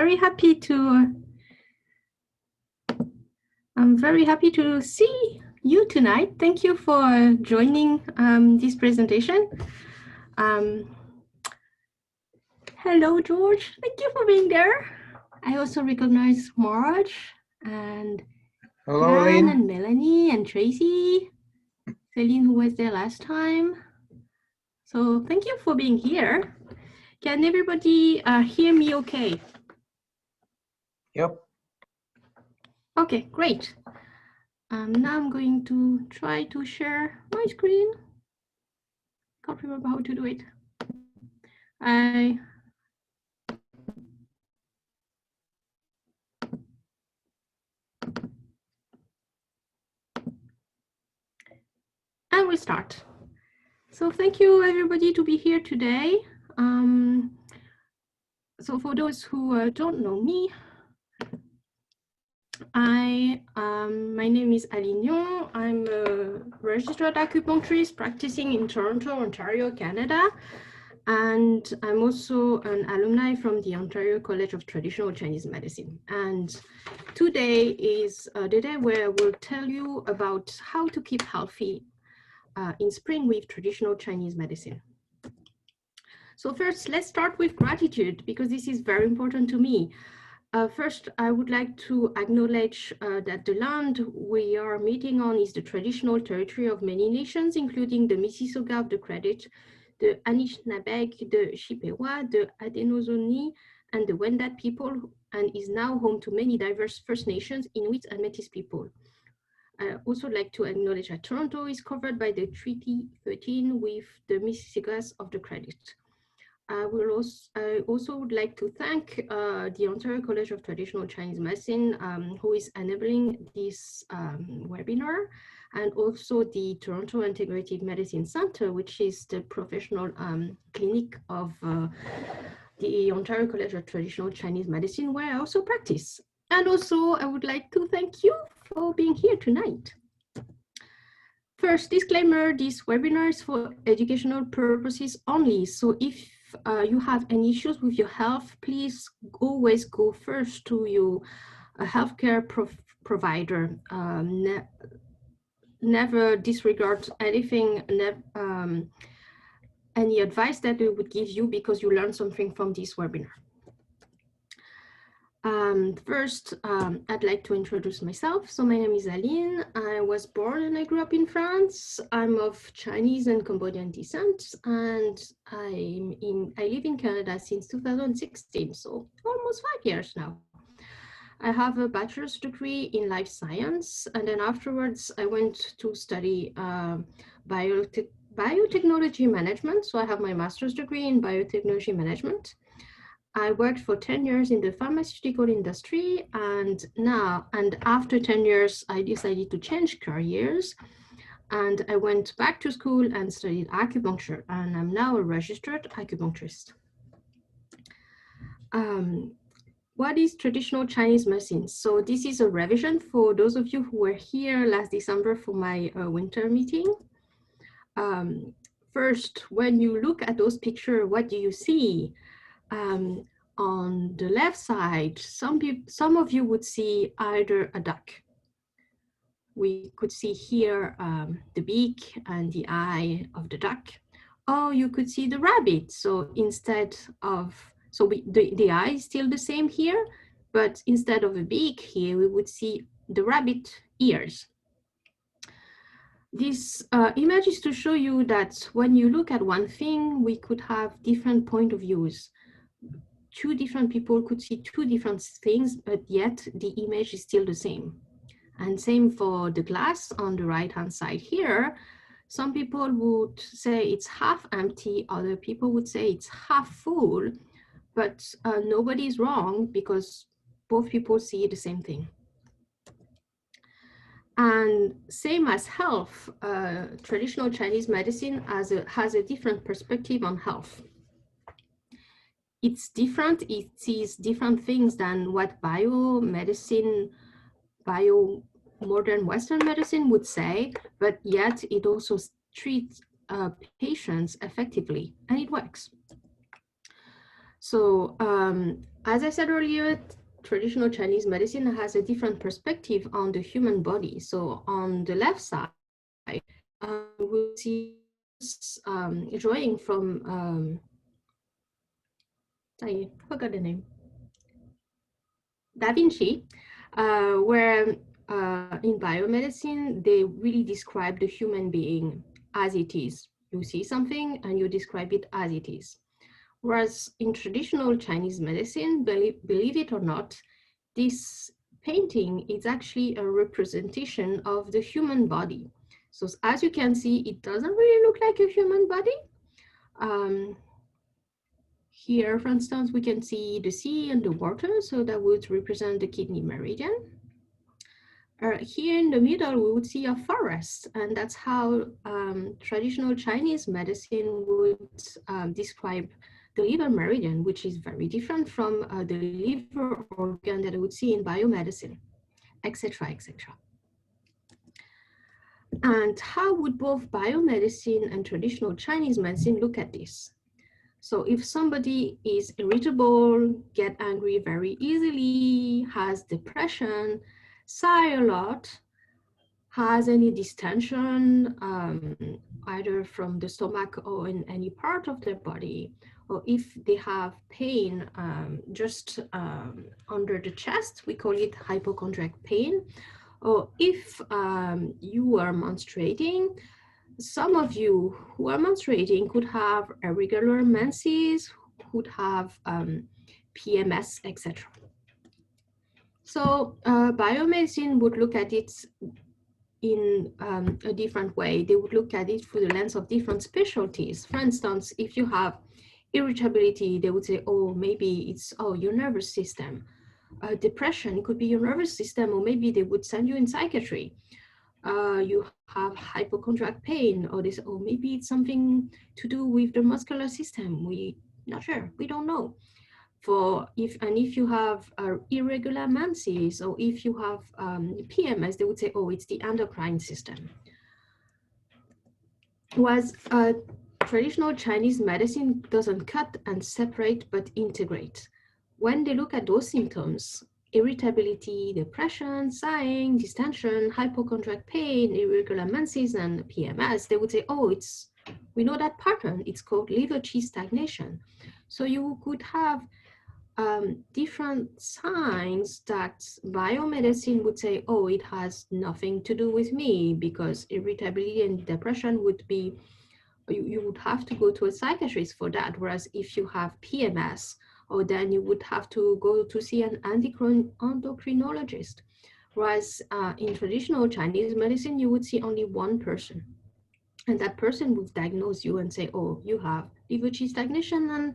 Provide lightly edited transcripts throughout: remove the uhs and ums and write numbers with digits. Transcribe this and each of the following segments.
very happy to see you tonight. Thank you for joining this presentation. Hello, George. Thank you for being there. I also recognize Marge and hello, Aline. and Melanie and Tracy, Celine, who was there last time. So thank you for being here. Can everybody hear me okay? Yep. Okay, great. Now I'm going to try to share my screen. Can't remember how to do it. And we start. So thank you everybody to be here today. So for those who don't know me, my name is Aline Yon. I'm a registered acupuncturist practicing in Toronto, Ontario, Canada. And I'm also an alumni from the Ontario College of Traditional Chinese Medicine. And today is the day where we'll tell you about how to keep healthy in spring with traditional Chinese medicine. So first, let's start with gratitude, because this is very important to me. First, I would like to acknowledge that the land we are meeting on is the traditional territory of many nations, including the Mississauga of the Credit, the Anishinabek, the Chippewa, the Haudenosaunee, and the Wendat people, and is now home to many diverse First Nations, Inuit, and Métis people. I also like to acknowledge that Toronto is covered by the Treaty 13 with the Mississaugas of the Credit. I also would like to thank the Ontario College of Traditional Chinese Medicine, who is enabling this webinar, and also the Toronto Integrative Medicine Center, which is the professional clinic of the Ontario College of Traditional Chinese Medicine, where I also practice. And also, I would like to thank you for being here tonight. First, disclaimer, this webinar is for educational purposes only. So if you have any issues with your health, please always go first to your healthcare provider. Never disregard anything, any advice that they would give you because you learned something from this webinar. First, I'd like to introduce myself. So my name is Aline. I was born and I grew up in France. I'm of Chinese and Cambodian descent, and I live in Canada since 2016, so almost 5 years now. I have a bachelor's degree in life science, and then afterwards I went to study biotechnology management. So I have my master's degree in biotechnology management. I worked for 10 years in the pharmaceutical industry, and after 10 years, I decided to change careers, and I went back to school and studied acupuncture, and I'm now a registered acupuncturist. What is traditional Chinese medicine? So this is a revision for those of you who were here last December for my winter meeting. First, when you look at those pictures, what do you see? On the left side, some of you would see either a duck. We could see here the beak and the eye of the duck, or you could see the rabbit. So instead of, the eye is still the same here, but instead of a beak here, we would see the rabbit ears. This image is to show you that when you look at one thing, we could have different point of views. Two different people could see two different things, but yet the image is still the same. And same for the glass on the right-hand side here. Some people would say it's half empty, other people would say it's half full, but nobody is wrong because both people see the same thing. And same as health, traditional Chinese medicine has a different perspective on health. It's different, it sees different things than what biomedicine, modern Western medicine would say, but yet it also treats patients effectively, and it works. So as I said earlier, traditional Chinese medicine has a different perspective on the human body. So on the left side, we'll see drawing from, I forgot the name, Da Vinci, where in biomedicine, they really describe the human being as it is. You see something and you describe it as it is. Whereas in traditional Chinese medicine, believe it or not, this painting is actually a representation of the human body. So as you can see, it doesn't really look like a human body. Here, for instance, we can see the sea and the water, so that would represent the kidney meridian. Here in the middle, we would see a forest, and that's how traditional Chinese medicine would describe the liver meridian, which is very different from the liver organ that I would see in biomedicine, etc., etc. And how would both biomedicine and traditional Chinese medicine look at this? So if somebody is irritable, get angry very easily, has depression, sigh a lot, has any distension, either from the stomach or in any part of their body, or if they have pain just under the chest, we call it hypochondriac pain, or if you are menstruating, some of you who are menstruating could have irregular menses, could have PMS, etc. So biomedicine would look at it in a different way. They would look at it through the lens of different specialties. For instance, if you have irritability, they would say, oh, maybe it's, oh, your nervous system. Depression could be your nervous system, or maybe they would send you in psychiatry. You have hypochondriac pain, or this, or maybe it's something to do with the muscular system. We not sure, we don't know. For if you have irregular menses, or if you have PMS, they would say, oh, it's the endocrine system. Was traditional Chinese medicine doesn't cut and separate, but integrate. When they look at those symptoms, irritability, depression, sighing, distension, hypochondriac pain, irregular menses, and PMS, they would say, oh, we know that pattern. It's called liver qi stagnation. So you could have different signs that biomedicine would say, oh, it has nothing to do with me, because irritability and depression would be, you would have to go to a psychiatrist for that. Whereas if you have PMS, or then you would have to go to see an endocrinologist. Whereas in traditional Chinese medicine, you would see only one person. And that person would diagnose you and say, oh, you have liver qi stagnation, and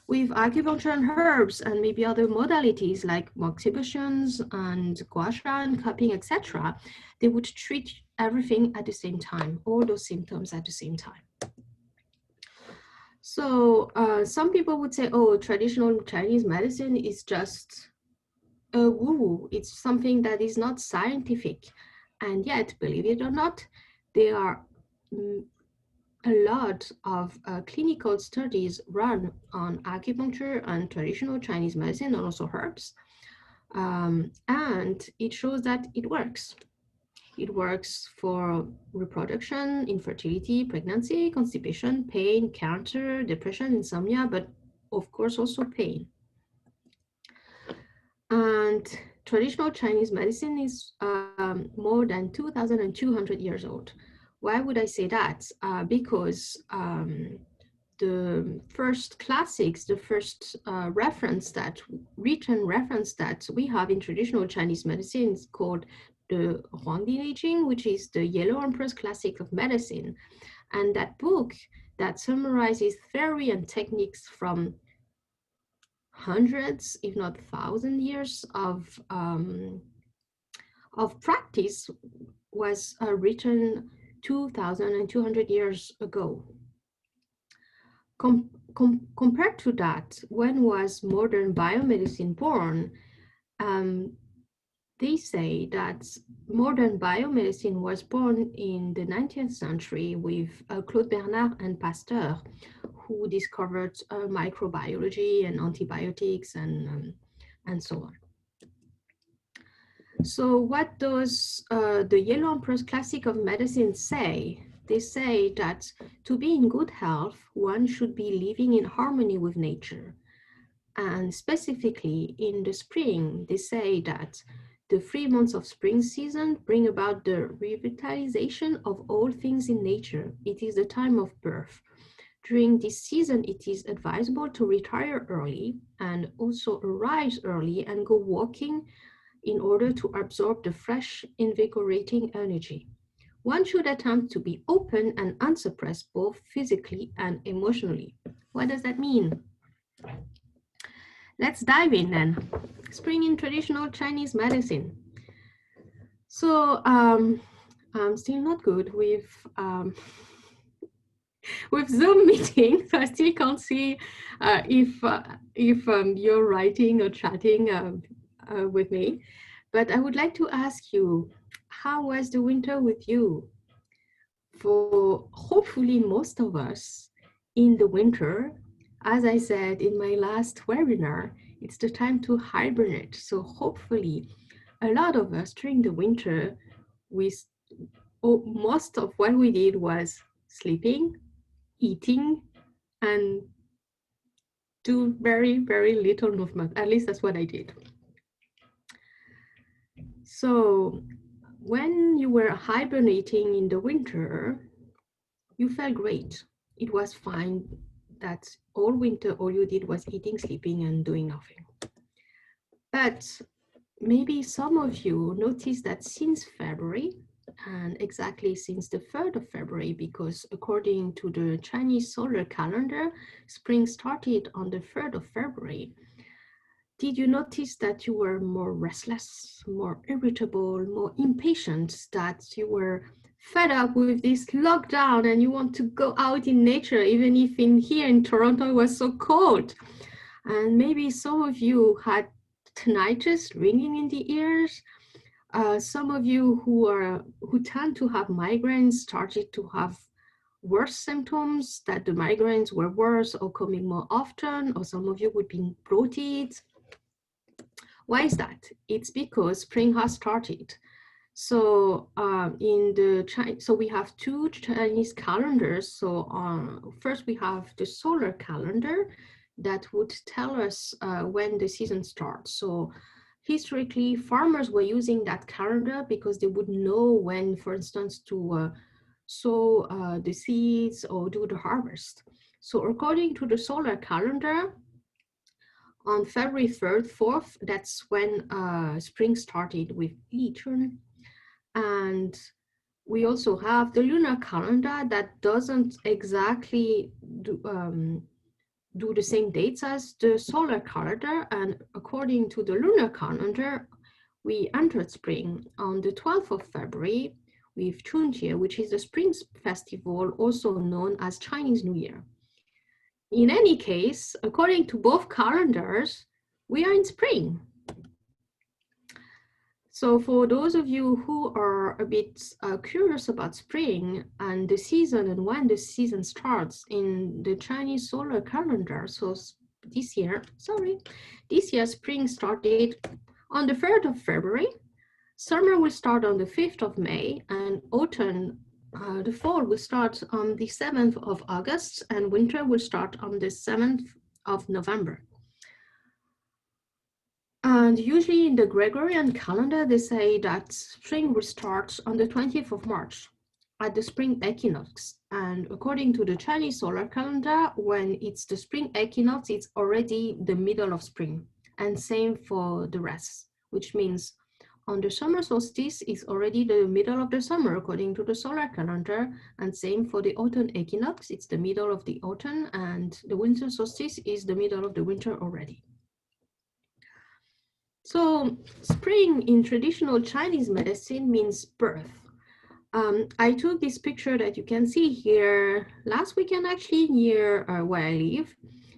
with acupuncture and herbs and maybe other modalities like moxibutions and gua sha and cupping, etc., they would treat everything at the same time, all those symptoms at the same time. So some people would say, oh, traditional Chinese medicine is just a woo-woo. It's something that is not scientific. And yet, believe it or not, there are a lot of clinical studies run on acupuncture and traditional Chinese medicine, and also herbs. And it shows that it works. It works for reproduction, infertility, pregnancy, constipation, pain, cancer, depression, insomnia, but of course also pain. And traditional Chinese medicine is more than 2,200 years old. Why would I say that? Because the first classics, the first written reference that we have in traditional Chinese medicine is called the Huangdi Neijing, which is the Yellow Emperor's Classic of Medicine. And that book that summarizes theory and techniques from hundreds, if not 1,000 years of practice was written 2,200 years ago. Compared to that, when was modern biomedicine born? They say that modern biomedicine was born in the 19th century with Claude Bernard and Pasteur, who discovered microbiology and antibiotics and so on. So what does the Yellow Empress Classic of Medicine say? They say that to be in good health, one should be living in harmony with nature. And specifically in the spring, they say that the 3 months of spring season bring about the revitalization of all things in nature. It is the time of birth. During this season, it is advisable to retire early and also arise early and go walking in order to absorb the fresh, invigorating energy. One should attempt to be open and unsuppressed both physically and emotionally. What does that mean? Let's dive in then. Spring in traditional Chinese medicine. So I'm still not good with Zoom meeting, so I still can't see if you're writing or chatting with me. But I would like to ask you, how was the winter with you? For hopefully most of us in the winter, as I said in my last webinar, it's the time to hibernate. So hopefully a lot of us during the winter, most of what we did was sleeping, eating, and do very, very little movement. At least that's what I did. So when you were hibernating in the winter, you felt great. It was fine that all winter, all you did was eating, sleeping, and doing nothing. But maybe some of you noticed that since February, and exactly since the 3rd of February, because according to the Chinese solar calendar, spring started on the 3rd of February. Did you notice that you were more restless, more irritable, more impatient, that you were fed up with this lockdown and you want to go out in nature, even if here in Toronto it was so cold? And maybe some of you had tinnitus ringing in the ears. Some of you who tend to have migraines started to have worse symptoms, that the migraines were worse or coming more often, or some of you would be bloated. Why is that? It's because spring has started. So so we have two Chinese calendars. So first we have the solar calendar that would tell us when the season starts. So historically, farmers were using that calendar because they would know when, for instance, to sow the seeds or do the harvest. So according to the solar calendar, on February 3rd, 4th, that's when spring started with Lichun. And we also have the lunar calendar that doesn't exactly do the same dates as the solar calendar. And according to the lunar calendar, we entered spring on the 12th of February with Chunjie, which is the spring festival, also known as Chinese New Year. In any case, according to both calendars, we are in spring. So for those of you who are a bit curious about spring and the season and when the season starts in the Chinese solar calendar, so this year spring started on the 3rd of February, summer will start on the 5th of May, and autumn, the fall will start on the 7th of August, and winter will start on the 7th of November. And usually in the Gregorian calendar, they say that spring will start on the 20th of March at the spring equinox. And according to the Chinese solar calendar, when it's the spring equinox, it's already the middle of spring. And same for the rest, which means on the summer solstice, it's already the middle of the summer, according to the solar calendar. And same for the autumn equinox, it's the middle of the autumn, and the winter solstice is the middle of the winter already. So spring in traditional Chinese medicine means birth. I took this picture that you can see here last weekend, actually, near where I live.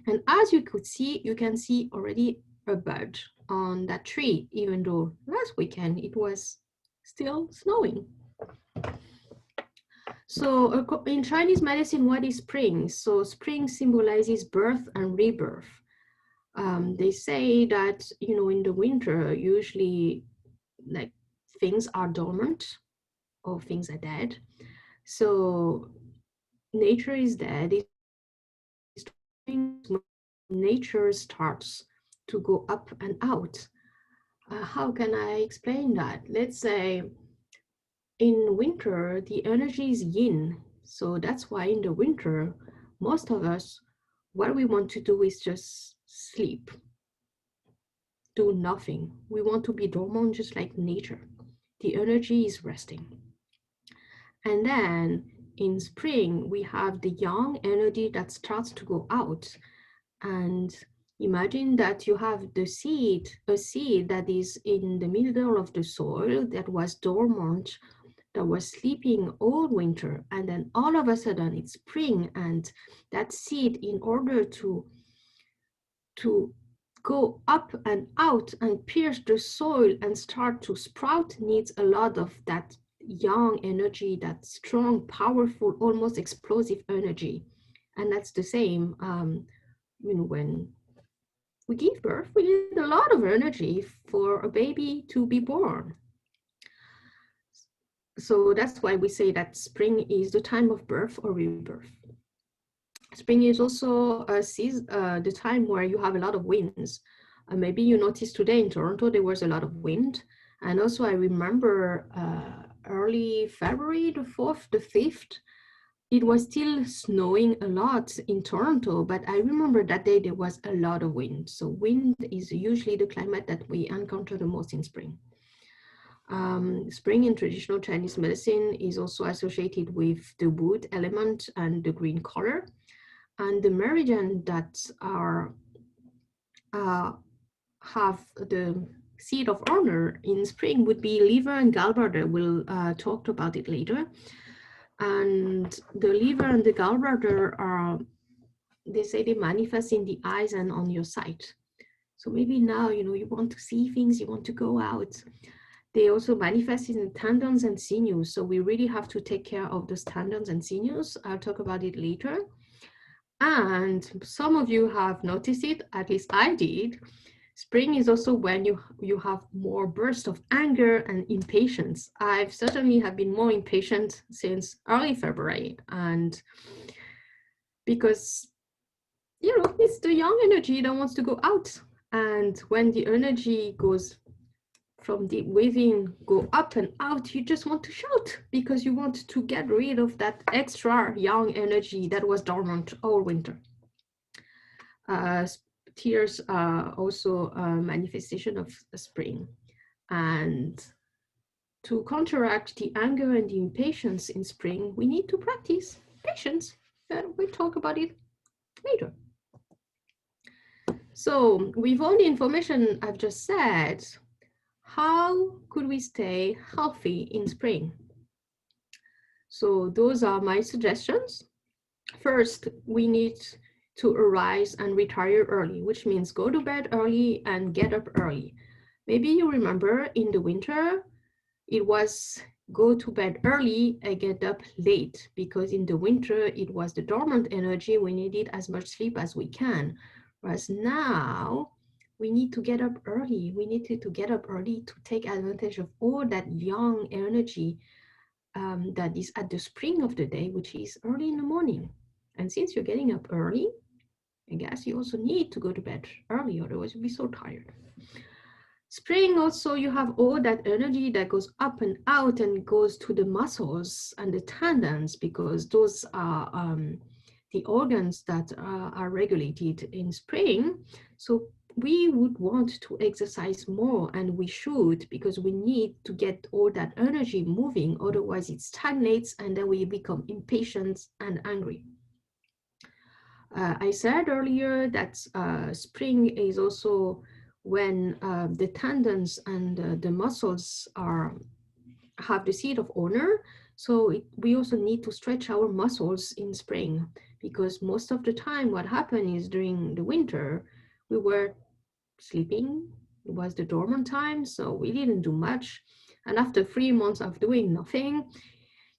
And as you could see, you can see already a bud on that tree, even though last weekend it was still snowing. So in Chinese medicine, what is spring? So spring symbolizes birth and rebirth. They say that, in the winter, usually like things are dormant or things are dead. So nature is dead. It's nature starts to go up and out. How can I explain that? Let's say in winter, the energy is yin. So that's why in the winter, most of us, what we want to do is just sleep, do nothing. We want to be dormant just like nature. The energy is resting. And then in spring, we have the yang energy that starts to go out. And imagine that you have a seed that is in the middle of the soil that was dormant, that was sleeping all winter. And then all of a sudden it's spring, and that seed, in order to go up and out and pierce the soil and start to sprout, needs a lot of that yang energy, that strong, powerful, almost explosive energy. And that's the same, when we give birth, we need a lot of energy for a baby to be born. So that's why we say that spring is the time of birth or rebirth. Spring is also the time where you have a lot of winds. Maybe you noticed today in Toronto, there was a lot of wind. And also I remember early February, the 4th, the 5th, it was still snowing a lot in Toronto, but I remember that day there was a lot of wind. So wind is usually the climate that we encounter the most in spring. Spring in traditional Chinese medicine is also associated with the wood element and the green color. And the meridian that are have the seat of honor in spring would be liver and gallbladder. We'll talk about it later. And the liver and the gallbladder are, they say they manifest in the eyes and on your sight. So maybe now, you want to see things, you want to go out. They also manifest in the tendons and sinews. So we really have to take care of those tendons and sinews. I'll talk about it later. And some of you have noticed it, at least I did. Spring is also when you have more bursts of anger and impatience. I've certainly have been more impatient since early February, and because it's the young energy that wants to go out. And when the energy goes from deep within, go up and out, you just want to shout because you want to get rid of that extra young energy that was dormant all winter. Tears are also a manifestation of spring. And to counteract the anger and the impatience in spring, we need to practice patience. We'll talk about it later. So with all the information I've just said, how could we stay healthy in spring? So those are my suggestions. First, we need to arise and retire early, which means go to bed early and get up early. Maybe you remember in the winter, it was go to bed early and get up late, because in the winter, it was the dormant energy. We needed as much sleep as we can. Whereas now, we need to get up early. We need to get up early to take advantage of all that young energy that is at the spring of the day, which is early in the morning. And since you're getting up early, I guess you also need to go to bed early, otherwise you'll be so tired. Spring also, you have all that energy that goes up and out and goes to the muscles and the tendons, because those are the organs that are regulated in spring. So we would want to exercise more, and we should, because we need to get all that energy moving, otherwise it stagnates and then we become impatient and angry. I said earlier that spring is also when the tendons and the muscles have the seat of honor. So we also need to stretch our muscles in spring, because most of the time what happened is during the winter, we were sleeping. It was the dormant time, so we didn't do much. And after 3 months of doing nothing,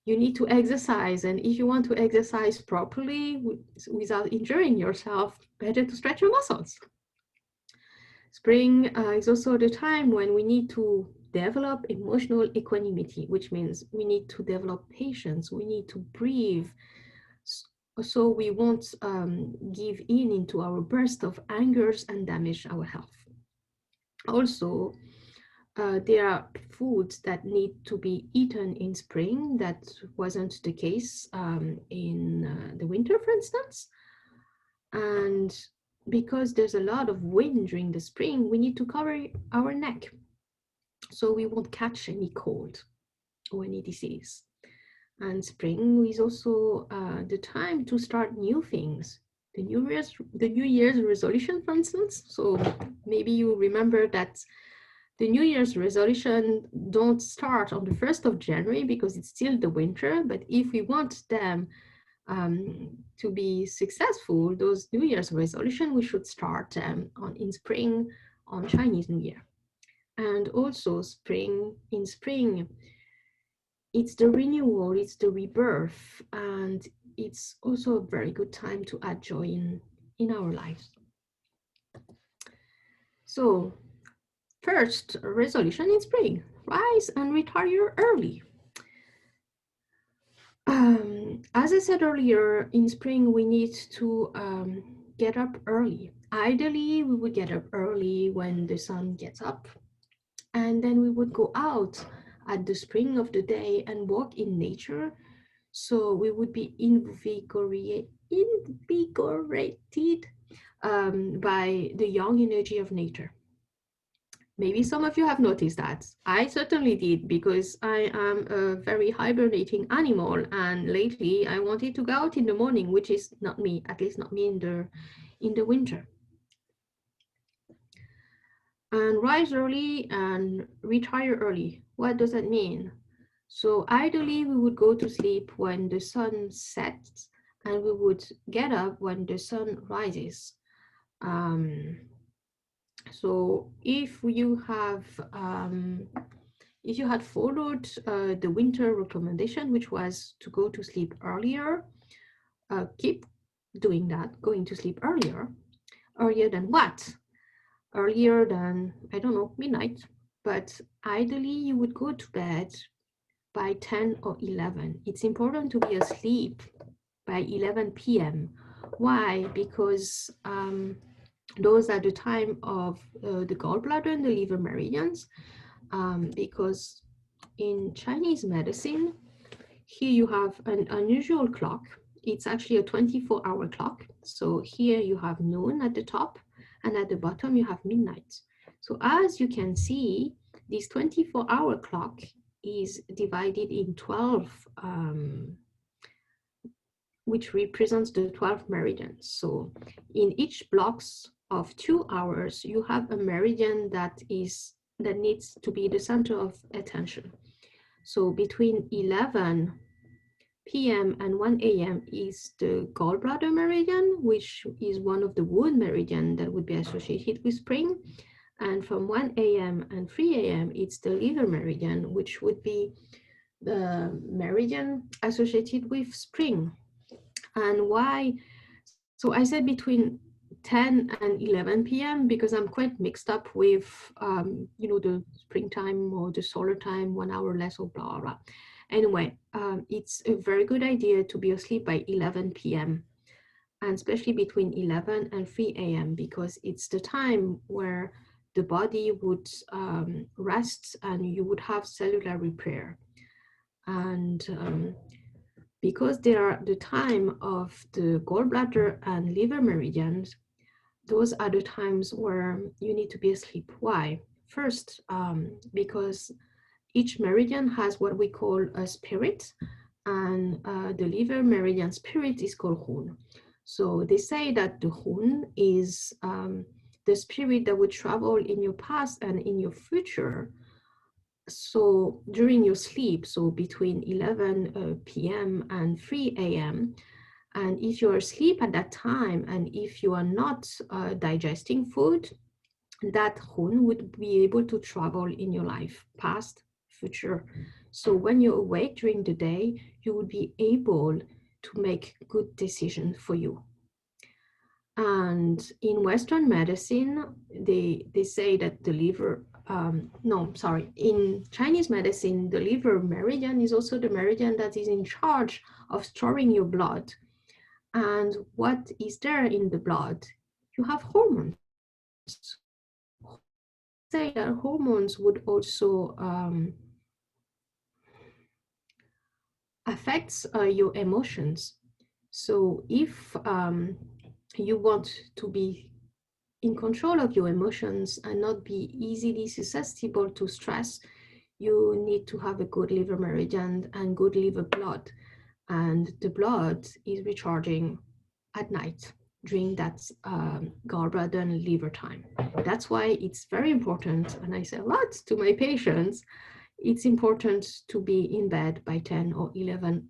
you need to exercise. And if you want to exercise properly without injuring yourself, better to stretch your muscles. Spring is also the time when we need to develop emotional equanimity, which means we need to develop patience, we need to breathe, so we won't give in into our burst of angers and damage our health. Also, there are foods that need to be eaten in spring that wasn't the case in the winter, for instance. And because there's a lot of wind during the spring, we need to cover our neck so we won't catch any cold or any disease. And spring is also the time to start new things. The New Year's resolution, for instance. So maybe you remember that the New Year's resolution don't start on the 1st of January because it's still the winter. But if we want them to be successful, those New Year's resolution, we should start in spring, on Chinese New Year. And also in spring, it's the renewal, it's the rebirth, and it's also a very good time to add joy in our lives. So first, resolution in spring: rise and retire early. As I said earlier, in spring we need to get up early. Ideally, we would get up early when the sun gets up, and then we would go out at the spring of the day and walk in nature. So we would be invigorated by the young energy of nature. Maybe some of you have noticed that. I certainly did, because I am a very hibernating animal, and lately I wanted to go out in the morning, which is not me, at least not me in the winter. And rise early and retire early. What does that mean? So ideally we would go to sleep when the sun sets, and we would get up when the sun rises. So if you had followed the winter recommendation, which was to go to sleep earlier, keep doing that, going to sleep earlier. Earlier than what? Earlier than, I don't know, midnight. But ideally you would go to bed by 10 or 11. It's important to be asleep by 11 p.m. Why? Because those are the time of the gallbladder and the liver meridians, because in Chinese medicine, here you have an unusual clock. It's actually a 24-hour clock. So here you have noon at the top, and at the bottom you have midnight. So as you can see, this 24-hour clock is divided in 12, which represents the 12 meridians. So in each blocks of 2 hours, you have a meridian that needs to be the center of attention. So between 11 p.m. and 1 a.m. is the gallbladder meridian, which is one of the wound meridian that would be associated with spring. And from 1 a.m. and 3 a.m., it's the liver meridian, which would be the meridian associated with spring. And why? So I said between 10 and 11 p.m. because I'm quite mixed up with, the springtime or the solar time, 1 hour less or blah, blah. Anyway, it's a very good idea to be asleep by 11 p.m. and especially between 11 and 3 a.m. because it's the time where the body would rest and you would have cellular repair. And because they are the time of the gallbladder and liver meridians, those are the times where you need to be asleep. Why? First, because each meridian has what we call a spirit, and the liver meridian spirit is called Hun. So they say that the Hun is the spirit that would travel in your past and in your future. So during your sleep, so between 11 p.m. and 3 a.m., and if you're asleep at that time, and if you are not digesting food, that Hun would be able to travel in your life, past, future. So when you're awake during the day, you will be able to make good decisions for you. And in Western medicine, they say that the liver, in Chinese medicine, the liver meridian is also the meridian that is in charge of storing your blood. And what is there in the blood? You have hormones. Say that hormones would also affect your emotions. So if you want to be in control of your emotions and not be easily susceptible to stress, you need to have a good liver meridian and good liver blood. And the blood is recharging at night during that gallbladder and liver time. That's why it's very important, and I say a lot to my patients, it's important to be in bed by 10 or 11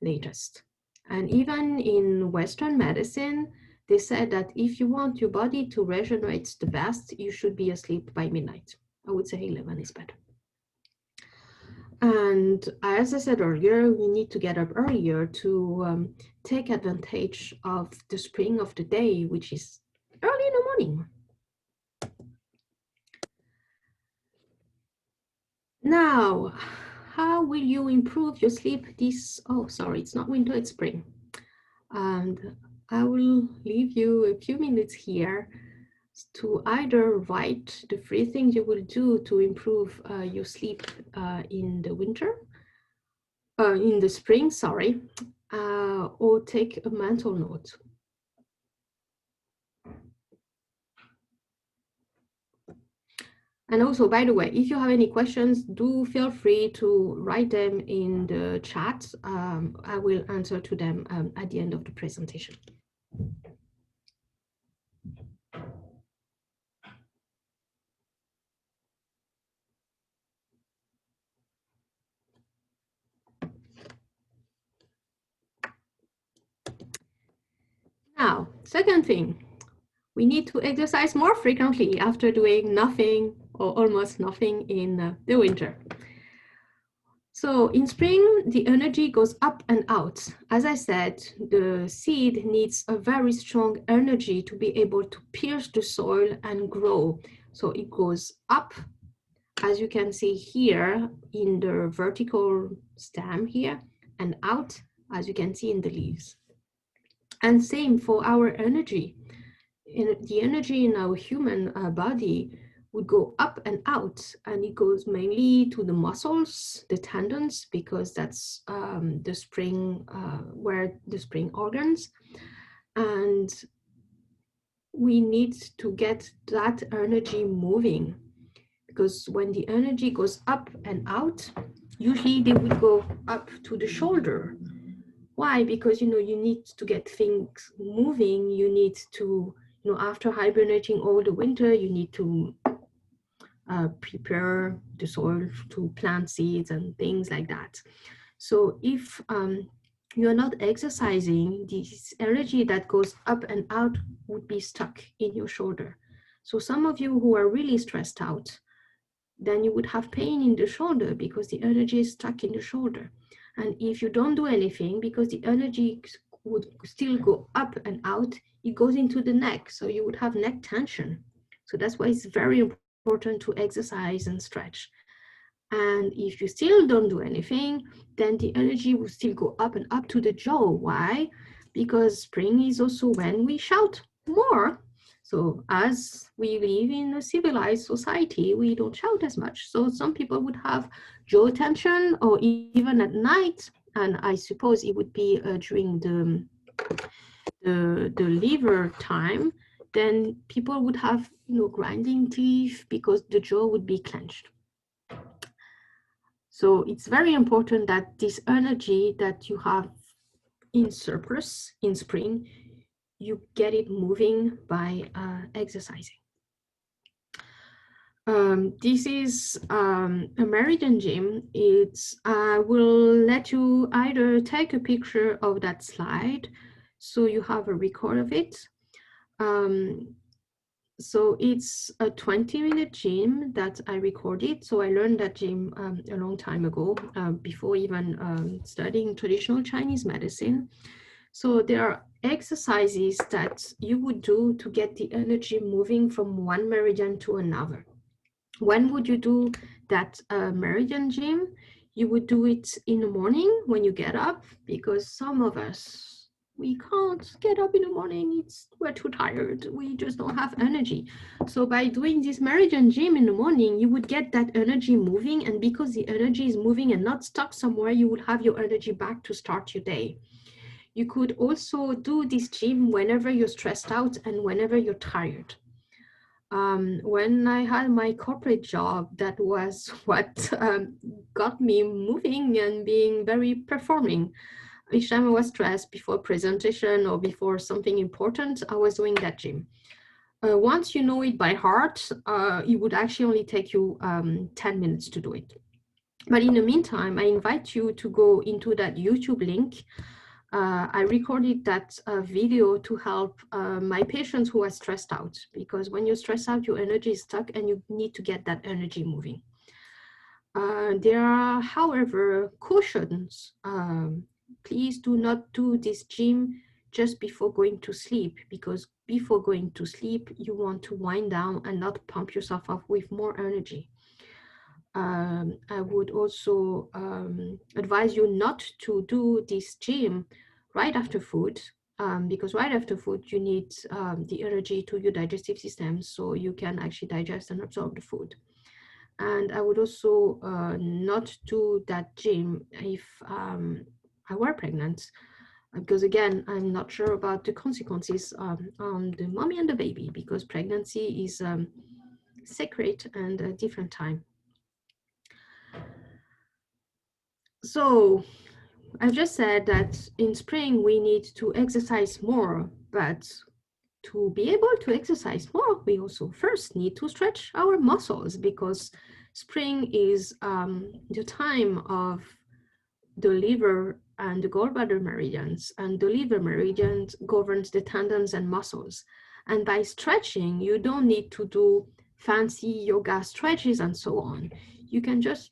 latest. And even in Western medicine, they said that if you want your body to regenerate the best, you should be asleep by midnight. I would say 11 is better. And as I said earlier, we need to get up earlier to take advantage of the spring of the day, which is early in the morning. Now, how will you improve your sleep this, oh, sorry, it's not winter, it's spring. And I will leave you a few minutes here to either write the 3 things you will do to improve your sleep in the winter, in the spring, sorry, or take a mental note. And also, by the way, if you have any questions, do feel free to write them in the chat. I will answer to them at the end of the presentation. Now, second thing, we need to exercise more frequently after doing nothing or almost nothing in the winter. So in spring, the energy goes up and out. As I said, the seed needs a very strong energy to be able to pierce the soil and grow. So it goes up, as you can see here in the vertical stem here, and out, as you can see in the leaves. And same for our energy. The energy in our human body would go up and out, and it goes mainly to the muscles, the tendons, because that's the spring, where the spring organs. And we need to get that energy moving, because when the energy goes up and out, usually they would go up to the shoulder. Why? Because, you need to get things moving. You need to, after hibernating all the winter, you need to prepare the soil to plant seeds and things like that. So if you're not exercising, this energy that goes up and out would be stuck in your shoulder. So some of you who are really stressed out, then you would have pain in the shoulder because the energy is stuck in the shoulder. And if you don't do anything, because the energy would still go up and out, it goes into the neck. So you would have neck tension. So that's why it's very important to exercise and stretch. And if you still don't do anything, then the energy will still go up and up to the jaw. Why? Because spring is also when we shout more. So as we live in a civilized society, we don't shout as much. So some people would have jaw tension, or even at night, and I suppose it would be during the liver time, then people would have grinding teeth because the jaw would be clenched. So it's very important that this energy that you have in surplus in spring, you get it moving by exercising. This is a meridian gym. I will let you either take a picture of that slide so you have a record of it. So it's a 20-minute gym that I recorded. So I learned that gym a long time ago, before even studying traditional Chinese medicine. So there are exercises that you would do to get the energy moving from one meridian to another. When would you do that meridian gym? You would do it in the morning when you get up, because some of us, we can't get up in the morning. We're too tired. We just don't have energy. So by doing this meridian gym in the morning, you would get that energy moving. And because the energy is moving and not stuck somewhere, you would have your energy back to start your day. You could also do this gym whenever you're stressed out and whenever you're tired. When I had my corporate job, that was what got me moving and being very performing. Each time I was stressed before presentation or before something important, I was doing that gym. Once you know it by heart, it would actually only take you 10 minutes to do it. But in the meantime, I invite you to go into that YouTube link. I recorded that video to help my patients who are stressed out, because when you're stressed out, your energy is stuck and you need to get that energy moving. There are, however, cautions. Please do not do this gym just before going to sleep, because before going to sleep, you want to wind down and not pump yourself up with more energy. I would also advise you not to do this gym right after food, because right after food you need the energy to your digestive system so you can actually digest and absorb the food. And I would also not do that gym if I were pregnant, because again, I'm not sure about the consequences on the mommy and the baby, because pregnancy is sacred and a different time. So I've just said that in spring we need to exercise more, but to be able to exercise more, we also first need to stretch our muscles, because spring is the time of the liver and the gallbladder meridians, and the liver meridian governs the tendons and muscles. And by stretching, you don't need to do fancy yoga stretches and so on. You can just,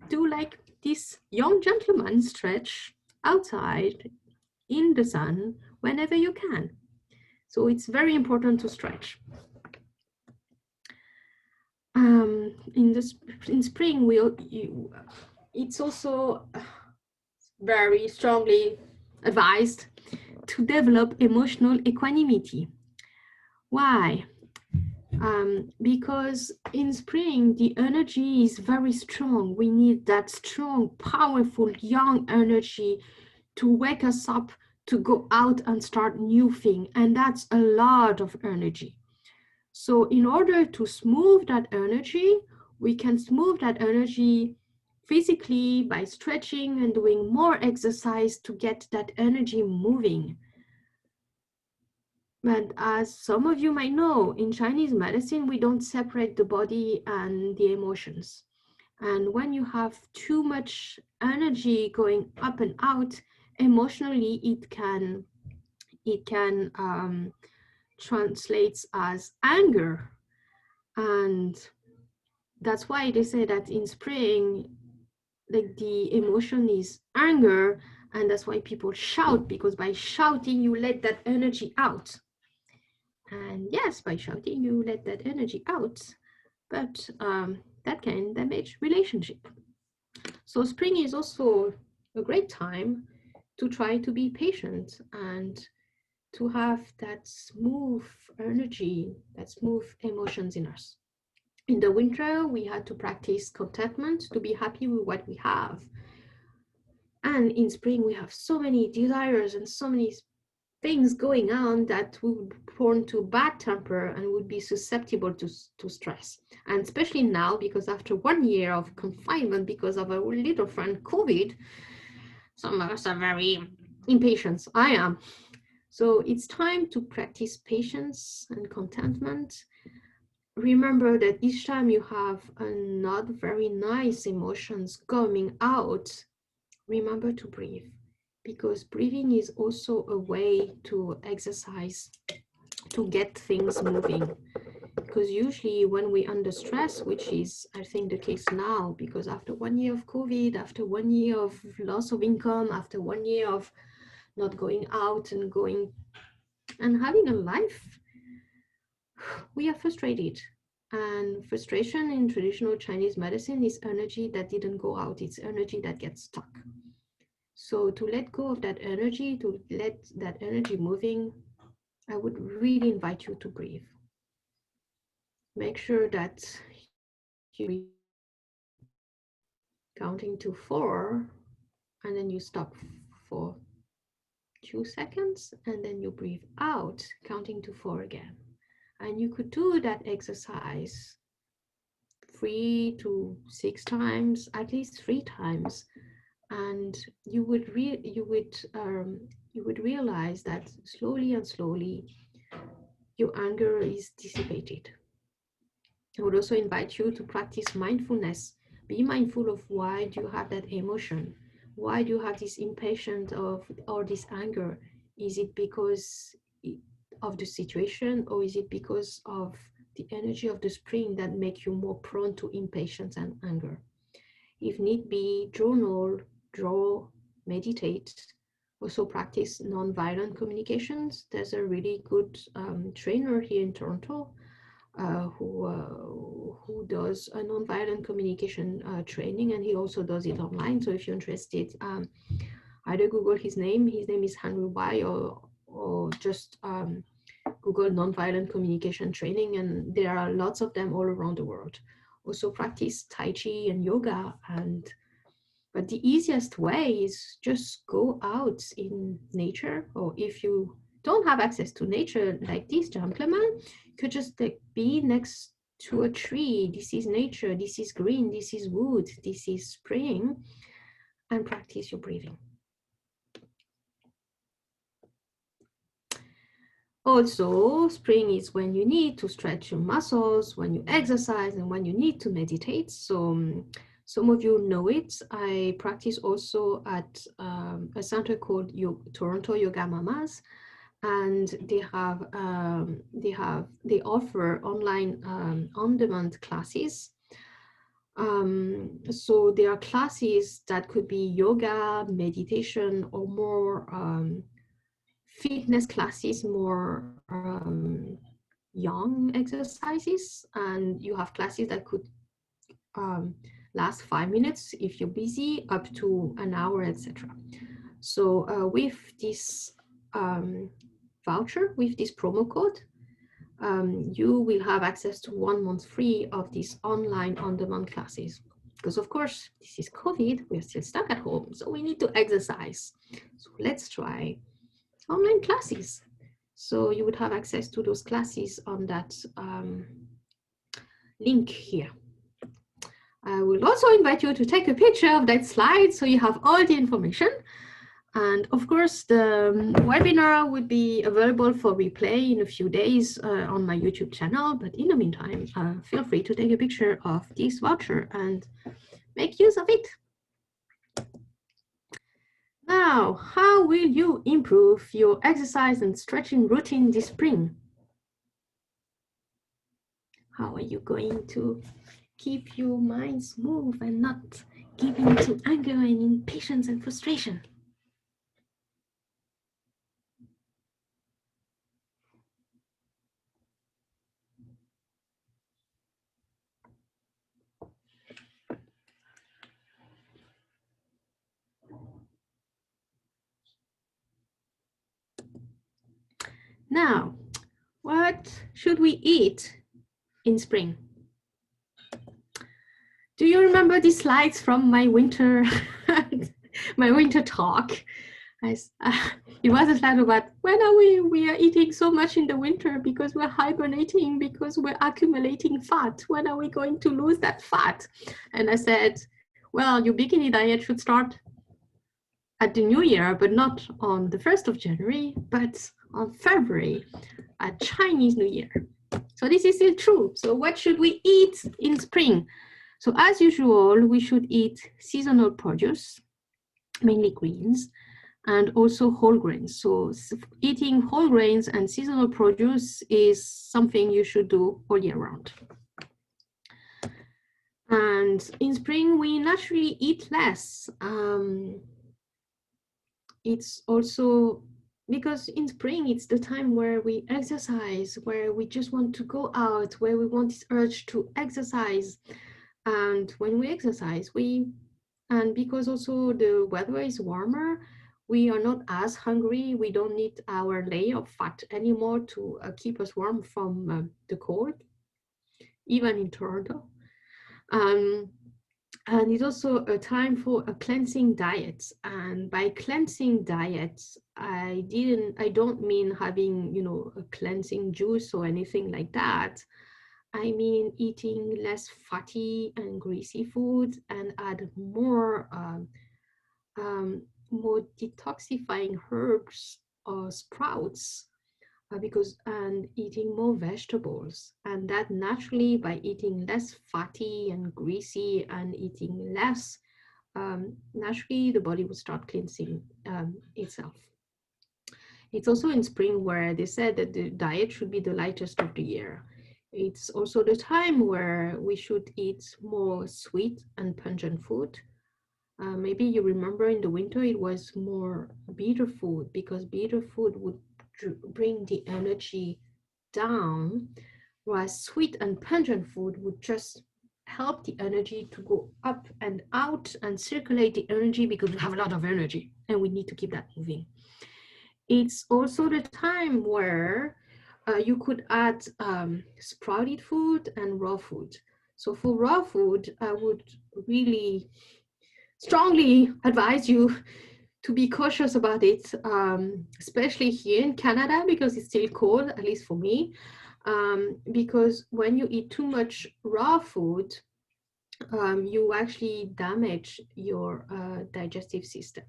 do like this young gentleman stretch outside in the sun whenever you can. So it's very important to stretch. In spring, it's also very strongly advised to develop emotional equanimity. Why? Because in spring, the energy is very strong. We need that strong, powerful, young energy to wake us up, to go out and start new thing. And that's a lot of energy. So in order to smooth that energy, we can smooth that energy physically by stretching and doing more exercise to get that energy moving. But as some of you might know, in Chinese medicine, we don't separate the body and the emotions. And when you have too much energy going up and out, emotionally, it can translate as anger. And that's why they say that in spring, like the emotion is anger, and that's why people shout, because by shouting, you let that energy out. And yes, by shouting, you let that energy out, but that can damage relationship. So spring is also a great time to try to be patient and to have that smooth energy, that smooth emotions in us. In the winter, we had to practice contentment, to be happy with what we have. And in spring, we have so many desires and so many things going on that we would be prone to bad temper and would be susceptible to stress. And especially now, because after 1 year of confinement because of our little friend COVID, some of us are very impatient. I am. So it's time to practice patience and contentment. Remember that each time you have not very nice emotions coming out, remember to breathe, because breathing is also a way to exercise, to get things moving. because usually when we under stress, which is I think the case now, because after 1 year of COVID, after 1 year of loss of income, after 1 year of not going out and going and having a life, we are frustrated. And frustration in traditional Chinese medicine is energy that didn't go out. It's energy that gets stuck. So to let go of that energy, to let that energy moving, I would really invite you to breathe. Make sure that you breathe, counting to 4, and then you stop for 2 seconds, and then you breathe out, counting to 4 again. And you could do that exercise 3 to 6 times, at least 3 times, and you would realize that slowly and slowly your anger is dissipated. I would also invite you to practice mindfulness. Be mindful of why do you have that emotion? Why do you have this impatience or this anger? Is it because of the situation, or is it because of the energy of the spring that make you more prone to impatience and anger? If need be, journal, draw, meditate. Also practice non-violent communications. There's a really good trainer here in Toronto who does a non-violent communication training, and he also does it online. So if you're interested, either Google his name is Henry Bai, or just Google non-violent communication training, and there are lots of them all around the world. Also practice Tai Chi and yoga, but the easiest way is just go out in nature, or if you don't have access to nature like this gentleman, you could just be next to a tree. This is nature, this is green, this is wood, this is spring, and practice your breathing. Also, spring is when you need to stretch your muscles, when you exercise, and when you need to meditate. So some of you know it. I practice also at a center called Toronto Yoga Mamas, and they offer online on-demand classes. So there are classes that could be yoga, meditation, or more fitness classes, more young exercises, and you have classes that could last 5 minutes if you're busy, up to an hour, etc. So with this voucher, with this promo code, you will have access to 1 month free of these online on-demand classes. Because of course, this is COVID, we're still stuck at home, so we need to exercise. So let's try online classes. So you would have access to those classes on that link here. I will also invite you to take a picture of that slide so you have all the information. And of course, the webinar would be available for replay in a few days on my YouTube channel. But in the meantime, feel free to take a picture of this voucher and make use of it. Now, how will you improve your exercise and stretching routine this spring? How are you going to keep your mind smooth and not give in to anger and impatience and frustration? Now, what should we eat in spring? Do you remember these slides from my winter talk? It was a slide about when are we are eating so much in the winter because we're hibernating, because we're accumulating fat. When are we going to lose that fat? And I said, well, your bikini diet should start at the new year, but not on the 1st of January, but on February, at Chinese New Year. So this is still true. So what should we eat in spring? So as usual, we should eat seasonal produce, mainly greens. and also whole grains. So eating whole grains and seasonal produce is something you should do all year round. And in spring, we naturally eat less. It's also because in spring, it's the time where we exercise, where we just want to go out, where we want this urge to exercise. And when we exercise, and because also the weather is warmer, we are not as hungry. We don't need our layer of fat anymore to keep us warm from the cold, even in Toronto. And it's also a time for a cleansing diet. And by cleansing diets, I don't mean having, a cleansing juice or anything like that. I mean eating less fatty and greasy food and add more more detoxifying herbs or sprouts and eating more vegetables, and that naturally by eating less fatty and greasy and eating less, naturally the body will start cleansing itself. It's also in spring where they said that the diet should be the lightest of the year. It's also the time where we should eat more sweet and pungent food. Maybe you remember in the winter it was more bitter food, because bitter food would bring the energy down, whereas sweet and pungent food would just help the energy to go up and out and circulate the energy, because we have a lot of energy and we need to keep that moving. It's also the time where you could add sprouted food and raw food. So for raw food, I would really strongly advise you to be cautious about it, especially here in Canada, because it's still cold, at least for me. Because when you eat too much raw food, you actually damage your digestive system.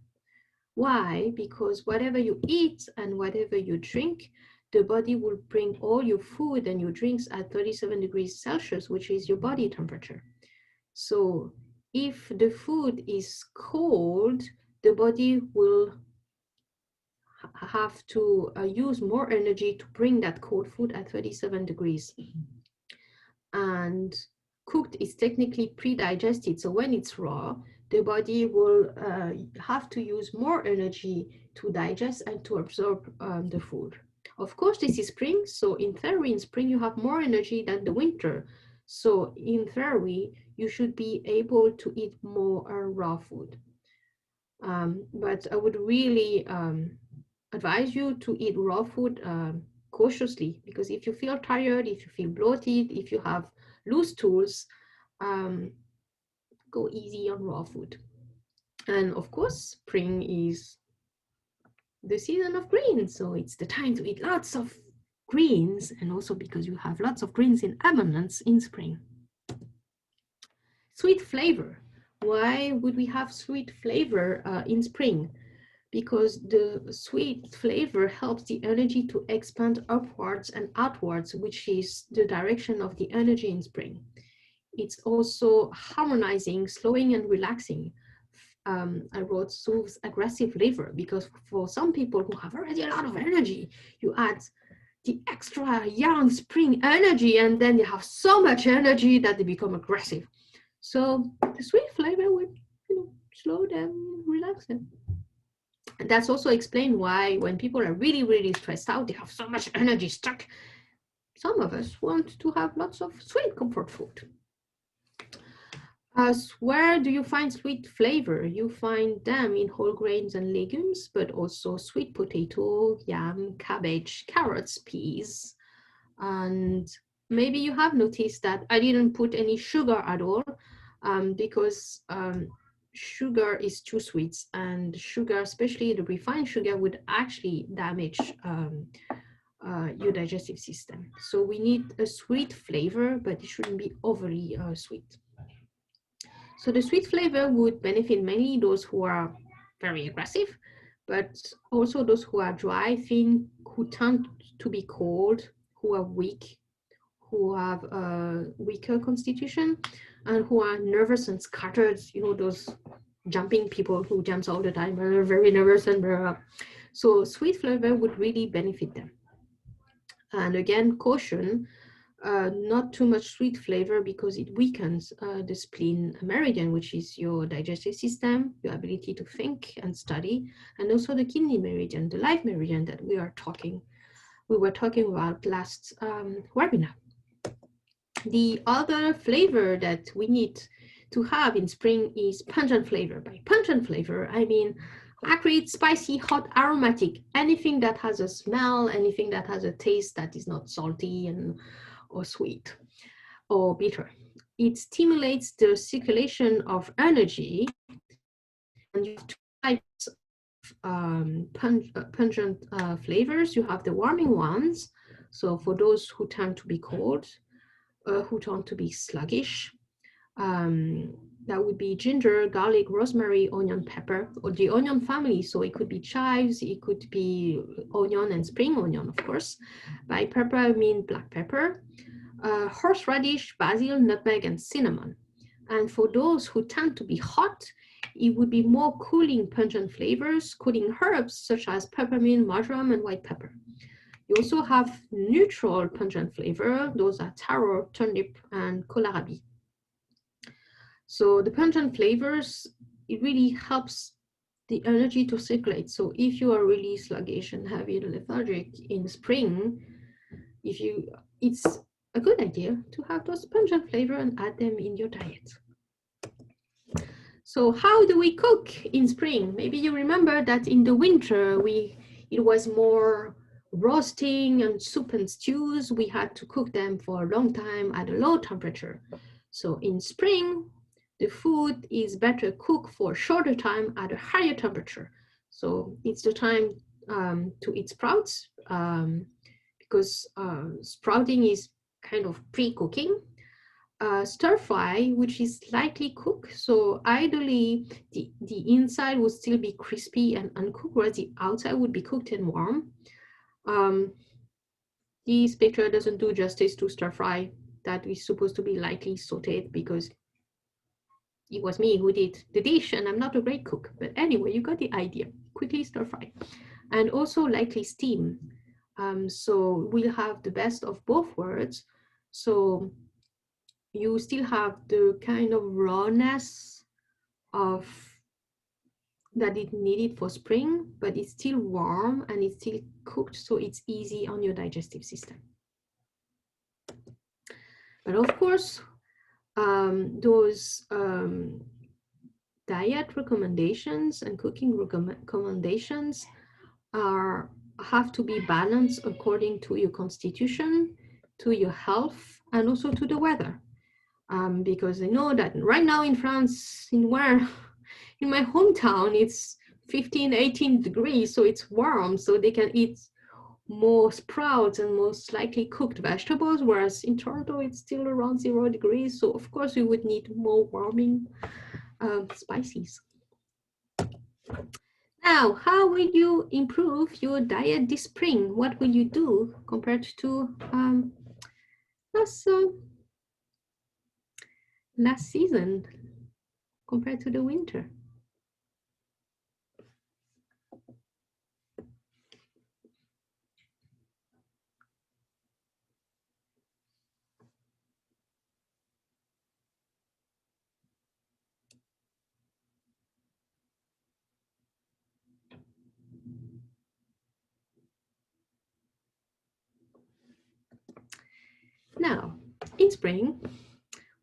Why? Because whatever you eat and whatever you drink, the body will bring all your food and your drinks at 37 degrees Celsius, which is your body temperature. So if the food is cold, the body will have to use more energy to bring that cold food at 37 degrees. And cooked is technically pre-digested. So when it's raw, the body will have to use more energy to digest and to absorb the food. Of course, this is spring. So in theory, in spring, you have more energy than the winter. So in theory, you should be able to eat more raw food. But I would really advise you to eat raw food cautiously, because if you feel tired, if you feel bloated, if you have loose stools, go easy on raw food. And of course, spring is the season of greens, so it's the time to eat lots of greens, and also because you have lots of greens in abundance in spring. Sweet flavor. Why would we have sweet flavor in spring? Because the sweet flavor helps the energy to expand upwards and outwards, which is the direction of the energy in spring. It's also harmonizing, slowing, and relaxing. I wrote soothes aggressive liver, because for some people who have already a lot of energy, you add the extra young spring energy, and then they have so much energy that they become aggressive. So the sweet flavor would, slow them, relax them. And that's also explained why when people are really, really stressed out, they have so much energy stuck. Some of us want to have lots of sweet comfort food. Where do you find sweet flavor? You find them in whole grains and legumes, but also sweet potato, yam, cabbage, carrots, peas. And maybe you have noticed that I didn't put any sugar at all, because sugar is too sweet, and sugar, especially the refined sugar, would actually damage your digestive system. So we need a sweet flavor, but it shouldn't be overly sweet. So the sweet flavor would benefit mainly those who are very aggressive, but also those who are dry, thin, who tend to be cold, who are weak, who have a weaker constitution, and who are nervous and scattered, those jumping people who jumps all the time are very nervous and blah. So sweet flavor would really benefit them. And again, caution, not too much sweet flavor because it weakens the spleen meridian, which is your digestive system, your ability to think and study, and also the kidney meridian, the life meridian that we were talking about last webinar. The other flavor that we need to have in spring is pungent flavor. By pungent flavor, I mean acrid, spicy, hot, aromatic, anything that has a smell, anything that has a taste that is not salty and or sweet or bitter. It stimulates the circulation of energy, and you have two types of pungent flavors. You have the warming ones, so for those who tend to be cold, who tend to be sluggish, that would be ginger, garlic, rosemary, onion, pepper, or the onion family. So it could be chives, it could be onion and spring onion, of course. By pepper, I mean black pepper, horseradish, basil, nutmeg, and cinnamon. And for those who tend to be hot, it would be more cooling pungent flavors, cooling herbs such as peppermint, marjoram, and white pepper. You also have neutral pungent flavor. Those are taro, turnip, and kohlrabi. So the pungent flavors, it really helps the energy to circulate. So if you are really sluggish and heavy lethargic in spring, it's a good idea to have those pungent flavor and add them in your diet. So how do we cook in spring? Maybe you remember that in the winter, it was more roasting and soup and stews. We had to cook them for a long time at a low temperature. So in spring, the food is better cooked for a shorter time at a higher temperature. So it's the time to eat sprouts because sprouting is kind of pre-cooking. Stir fry, which is lightly cooked. So ideally, the inside would still be crispy and uncooked, whereas the outside would be cooked and warm. This picture doesn't do justice to stir fry. That is supposed to be lightly sauteed because it was me who did the dish and I'm not a great cook. But anyway, you got the idea. Quickly stir fry. And also lightly steam. So we'll have the best of both worlds. So you still have the kind of rawness of that it needed for spring, but it's still warm and it's still cooked, so it's easy on your digestive system. But of course, those diet recommendations and cooking recommendations have to be balanced according to your constitution, to your health, and also to the weather. Because I know that right now in France, in my hometown, it's 15, 18 degrees, so it's warm, so they can eat more sprouts and most likely cooked vegetables, whereas in Toronto, it's still around 0 degrees. So of course, we would need more warming spices. Now, how will you improve your diet this spring? What will you do compared to last season, compared to the winter? Now, in spring,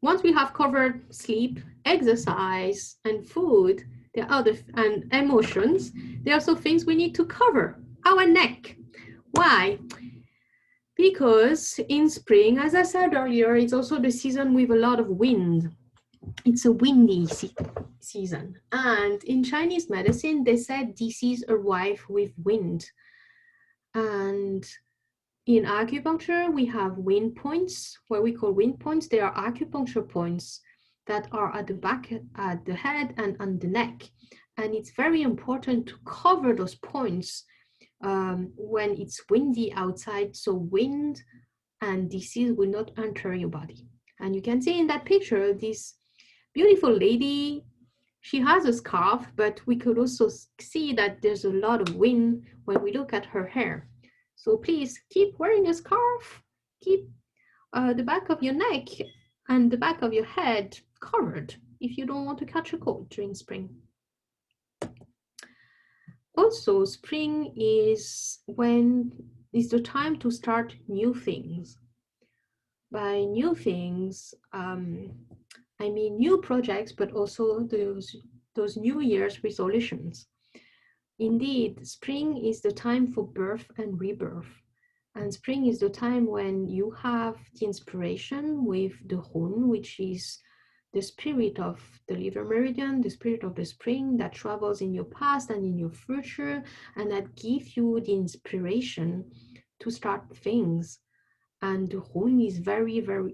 once we have covered sleep, exercise, and food, there are and emotions, there are also things we need to cover. Our neck. Why? Because in spring, as I said earlier, it's also the season with a lot of wind. It's a windy season. And in Chinese medicine, they said disease arrive with wind. And in acupuncture, we have wind points, what we call wind points. They are acupuncture points that are at the back, at the head, and on the neck. And it's very important to cover those points when it's windy outside, so wind and disease will not enter your body. And you can see in that picture, this beautiful lady She has a scarf, but we could also see that there's a lot of wind when we look at her hair. So please keep wearing a scarf, keep the back of your neck and the back of your head covered if you don't want to catch a cold during spring. Also, spring is the time to start new things. By new things, I mean new projects, but also those New Year's resolutions. Indeed, spring is the time for birth and rebirth. And spring is the time when you have the inspiration with the Hun, which is the spirit of the liver meridian, the spirit of the spring that travels in your past and in your future, and that gives you the inspiration to start things. And the Hun is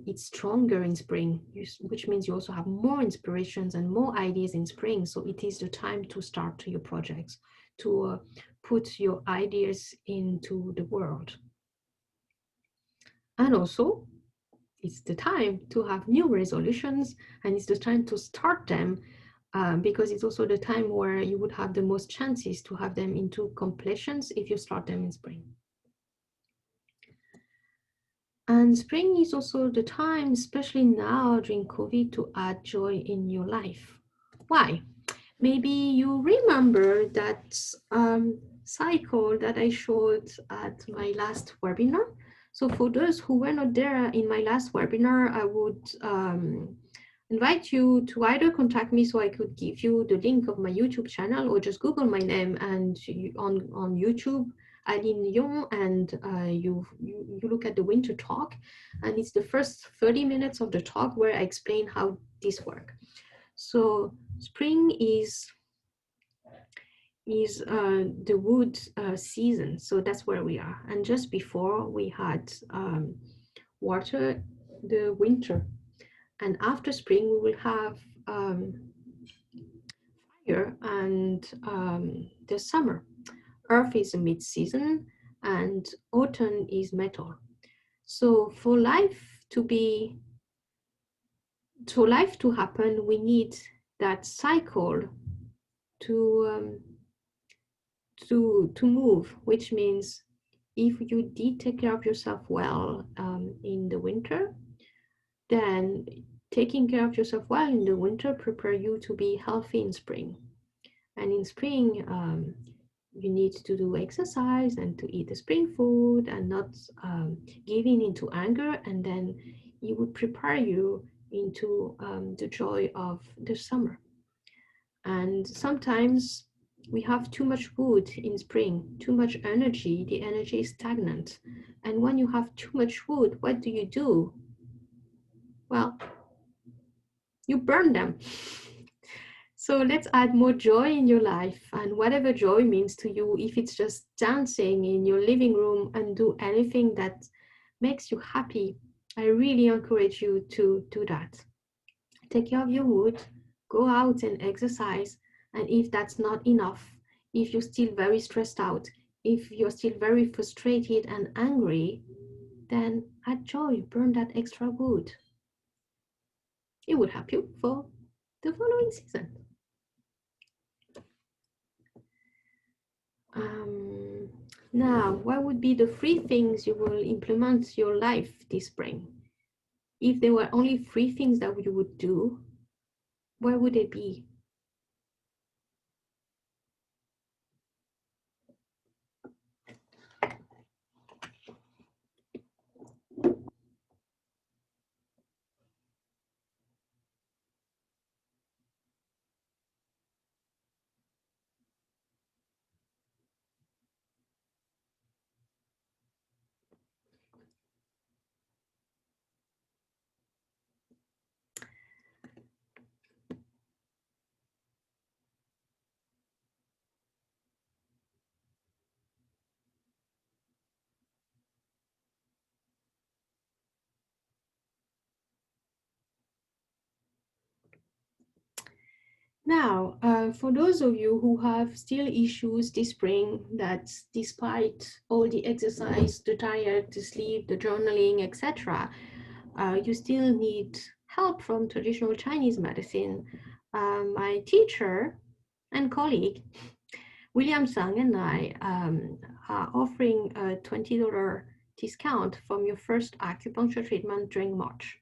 it's stronger in spring, which means you also have more inspirations and more ideas in spring. So it is the time to start your projects, to put your ideas into the world. And also, it's the time to have new resolutions, and it's the time to start them, because it's also the time where you would have the most chances to have them into completions if you start them in spring. And spring is also the time, especially now during COVID, to add joy in your life. Why? Maybe you remember that cycle that I showed at my last webinar. So for those who were not there in my last webinar, I would invite you to either contact me so I could give you the link of my YouTube channel, or just Google my name and on YouTube, Aline Yon, and you look at the winter talk, and it's the first 30 minutes of the talk where I explain how this works. So spring is the wood season, so that's where we are. And just before we had water, the winter, and after spring we will have fire and the summer. Earth is a mid-season and autumn is metal. So for life to happen, we need that cycle to move, which means if you did take care of yourself well in the winter, then taking care of yourself well in the winter prepare you to be healthy in spring. And in spring, you need to do exercise and to eat the spring food and not giving into anger, and then it would prepare you into the joy of the summer. And sometimes we have too much wood in spring, too much energy, the energy is stagnant. And when you have too much wood, what do? Well, you burn them. So let's add more joy in your life, and whatever joy means to you, if it's just dancing in your living room and do anything that makes you happy, I really encourage you to do that. Take care of your wood, go out and exercise, and if that's not enough, if you're still very stressed out, if you're still very frustrated and angry, then add joy, burn that extra wood. It would help you for the following season. Now, what would be the 3 things you will implement your life this spring? If there were only 3 things that you would do, what would they be? Now, for those of you who have still issues this spring, that despite all the exercise, the diet, the sleep, the journaling, etc., you still need help from traditional Chinese medicine, my teacher and colleague, William Sang, and I are offering a $20 discount from your first acupuncture treatment during March.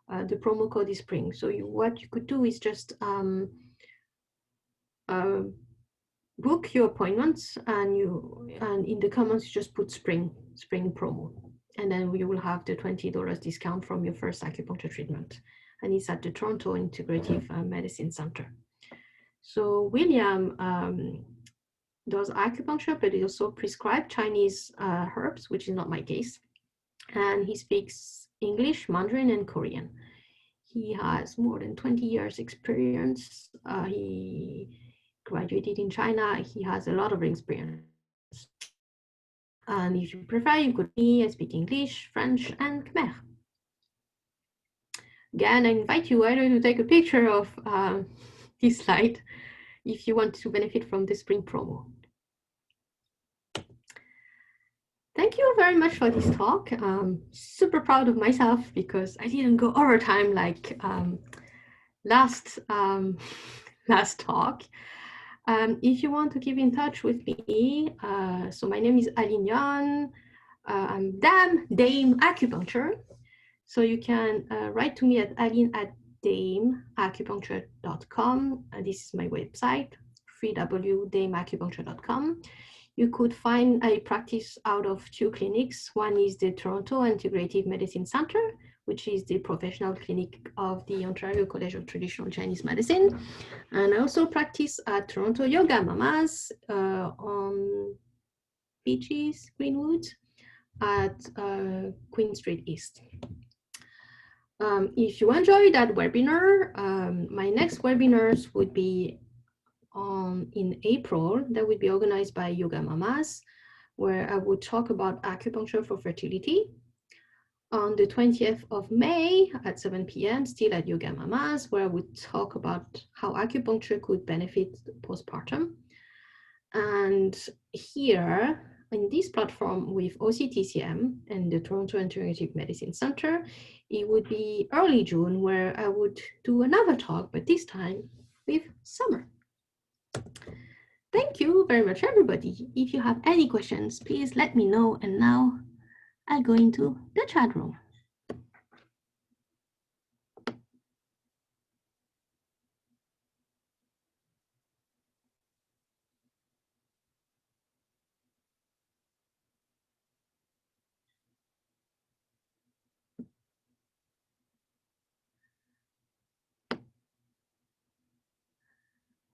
The promo code is SPRING. So what you could do is just book your appointments, and in the comments you just put spring promo, and then you will have the $20 discount from your first acupuncture treatment, and it's at the Toronto Integrative Medicine Center. So William does acupuncture, but he also prescribes Chinese herbs, which is not my case, and he speaks English, Mandarin, and Korean. He has more than 20 years experience. He graduated in China. He has a lot of experience. And if you prefer, you could me. I speak English, French, and Khmer. Again, I invite you either to take a picture of this slide if you want to benefit from the spring promo. Thank you very much for this talk. I'm super proud of myself because I didn't go over time like last talk. If you want to keep in touch with me, so my name is Aline Yon. I'm Dame Acupuncture. So you can write to me at aline@dameacupuncture.com. This is my website, www.dameacupuncture.com. You could find a practice out of 2 clinics. One is the Toronto Integrative Medicine Center, which is the professional clinic of the Ontario College of Traditional Chinese Medicine. And I also practice at Toronto Yoga Mamas on Beaches, Greenwood, at Queen Street East. If you enjoyed that webinar, my next webinars would be in April. That would be organized by Yoga Mamas, where I would talk about acupuncture for fertility. On the 20th of May at 7 p.m., still at Yoga Mamas, where I would talk about how acupuncture could benefit postpartum. And here in this platform with OCTCM and the Toronto Integrative Medicine Center, it would be early June where I would do another talk, but this time with Summer. Thank you very much, everybody. If you have any questions, please let me know. And now I'll go into the chat room.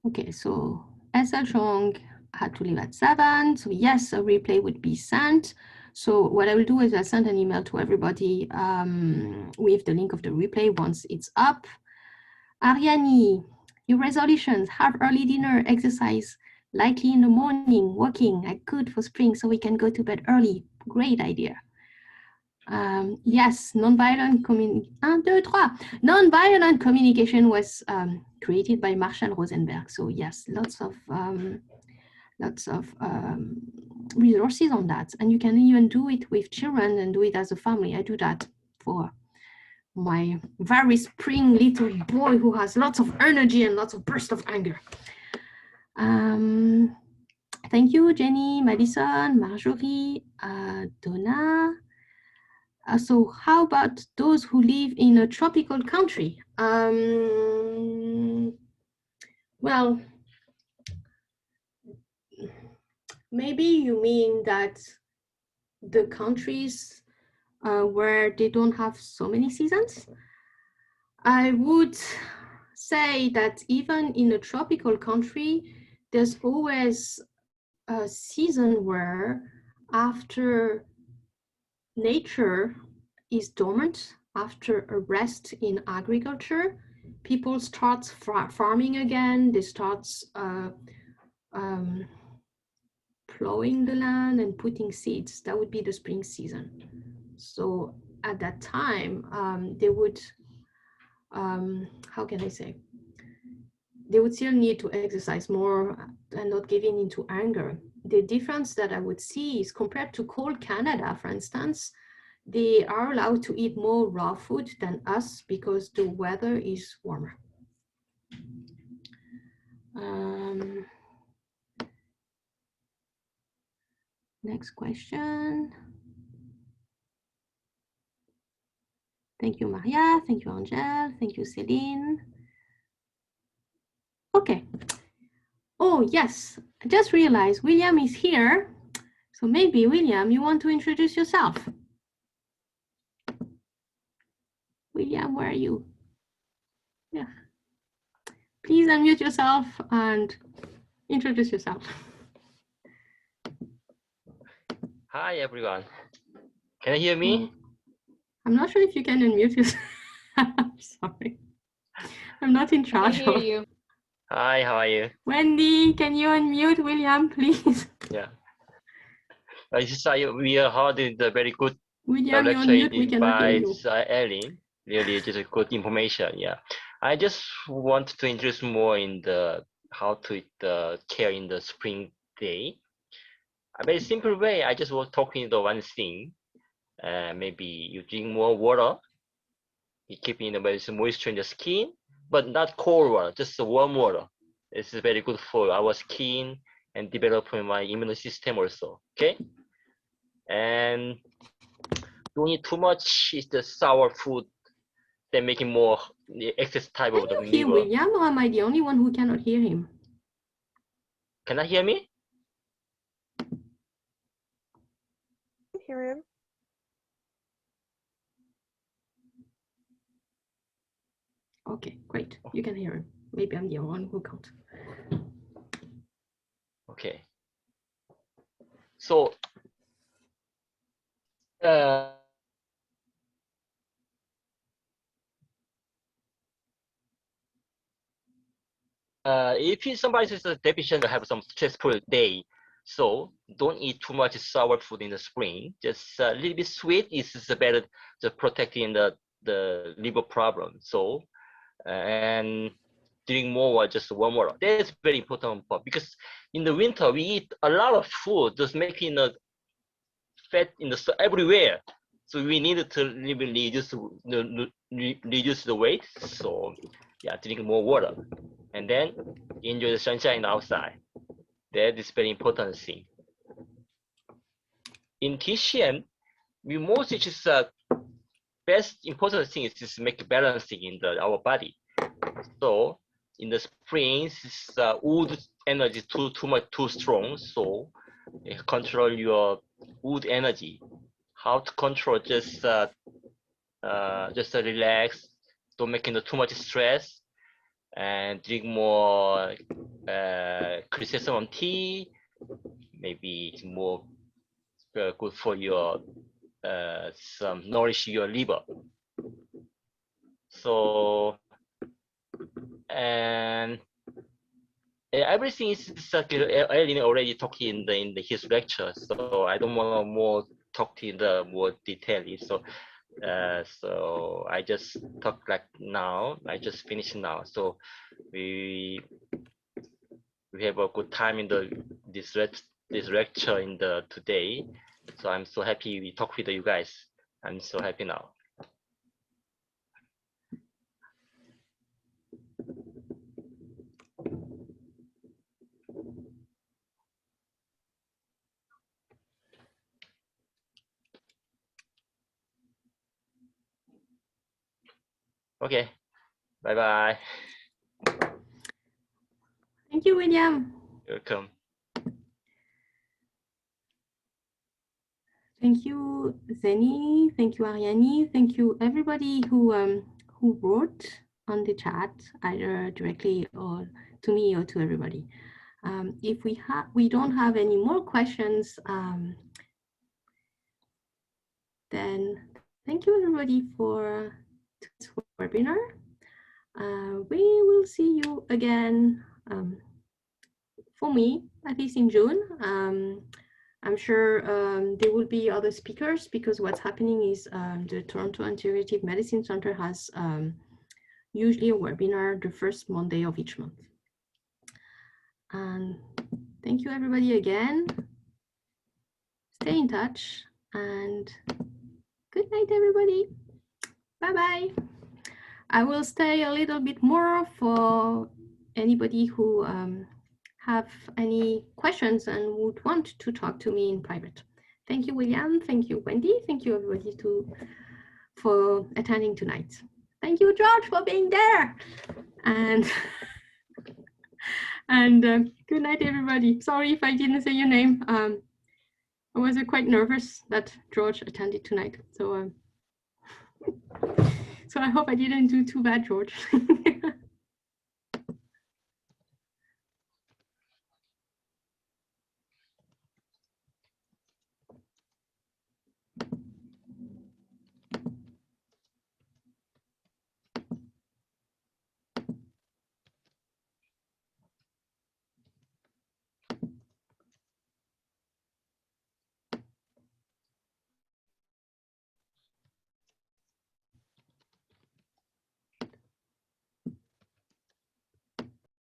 Okay, so SL Chong had to leave at 7. So yes, a replay would be sent. So what I will do is I'll send an email to everybody with the link of the replay once it's up. Ariane, your resolutions: have early dinner, exercise, likely in the morning, walking, like good for spring so we can go to bed early. Great idea. Yes, nonviolent communication was created by Marshall Rosenberg. So yes, lots of resources on that, and you can even do it with children and do it as a family. I do that for my very spring little boy who has lots of energy and lots of bursts of anger. Thank you, Jenny, Madison, Marjorie, Donna. So how about those who live in a tropical country? Well, maybe you mean that the countries where they don't have so many seasons? I would say that even in a tropical country, there's always a season where after nature is dormant, after a rest in agriculture, people start farming again. They start plowing the land and putting seeds. That would be the spring season. So at that time, they would, how can I say? They would still need to exercise more and not giving into anger. The difference that I would see is compared to cold Canada, for instance, they are allowed to eat more raw food than us because the weather is warmer. Next question. Thank you, Maria. Thank you, Angel. Thank you, Celine. Okay. Oh, yes. I just realized William is here. So maybe, William, you want to introduce yourself? William, where are you? Yeah. Please unmute yourself and introduce yourself. Hi, everyone. Can you hear me? Oh, I'm not sure if you can unmute yourself. Sorry. I'm not in charge. I hear you. Hi, how are you? Wendy, can you unmute William, please? Yeah. I just saw you. We heard the very good William, you're on lecture mute. We cannot hear by you. Aline. Really, just good information. Yeah. I just want to introduce more in the how to care in the spring day. A very simple way. I just was talking the one thing. Maybe you drink more water. You keep in the moisture in the skin, but not cold water, just warm water. This is very good for our skin and developing my immune system also. Okay, and don't eat too much is the sour food. They're making more excess type of the Can you hear liver. William, or am I the only one who cannot hear him? Can I hear me? I can hear him. Okay, great. You can hear him. Maybe I'm the only one who can't. Okay. So, if somebody is deficient or have some stressful day, so don't eat too much sour food in the spring. Just a little bit sweet is better to protecting the liver problem. So and drink more just warm water. That's very important part because in the winter we eat a lot of food, just making the fat in the everywhere. So we need to reduce the weight. So yeah, drink more water, and then enjoy the sunshine outside. That is very important thing. In TCM, we mostly just best important thing is just make balancing in our body. So in the springs, wood energy too strong. So control your wood energy. How to control just relax, don't make too much stress, and drink more chrysanthemum tea. Maybe it's more good for your some nourish your liver. So and everything is Aline already talked in his lecture, so I don't want to more talk in the more detail. So I just talk like now. I just finished now. So we have a good time in this lecture in the today. So I'm so happy we talk with you guys. I'm so happy now. Okay, bye bye. Thank you, William. You're welcome. Thank you, Zeni. Thank you, Ariane. Thank you, everybody who wrote on the chat, either directly or to me or to everybody. If we don't have any more questions, then thank you, everybody, for this webinar. We will see you again. For me, at least in June. I'm sure there will be other speakers because what's happening is the Toronto Integrative Medicine Center has usually a webinar the first Monday of each month. And thank you everybody again. Stay in touch and good night everybody. Bye-bye. I will stay a little bit more for anybody who have any questions and would want to talk to me in private. Thank you, William. Thank you, Wendy. Thank you, everybody, for attending tonight. Thank you, George, for being there. And good night, everybody. Sorry if I didn't say your name. I was quite nervous that George attended tonight. So, so I hope I didn't do too bad, George.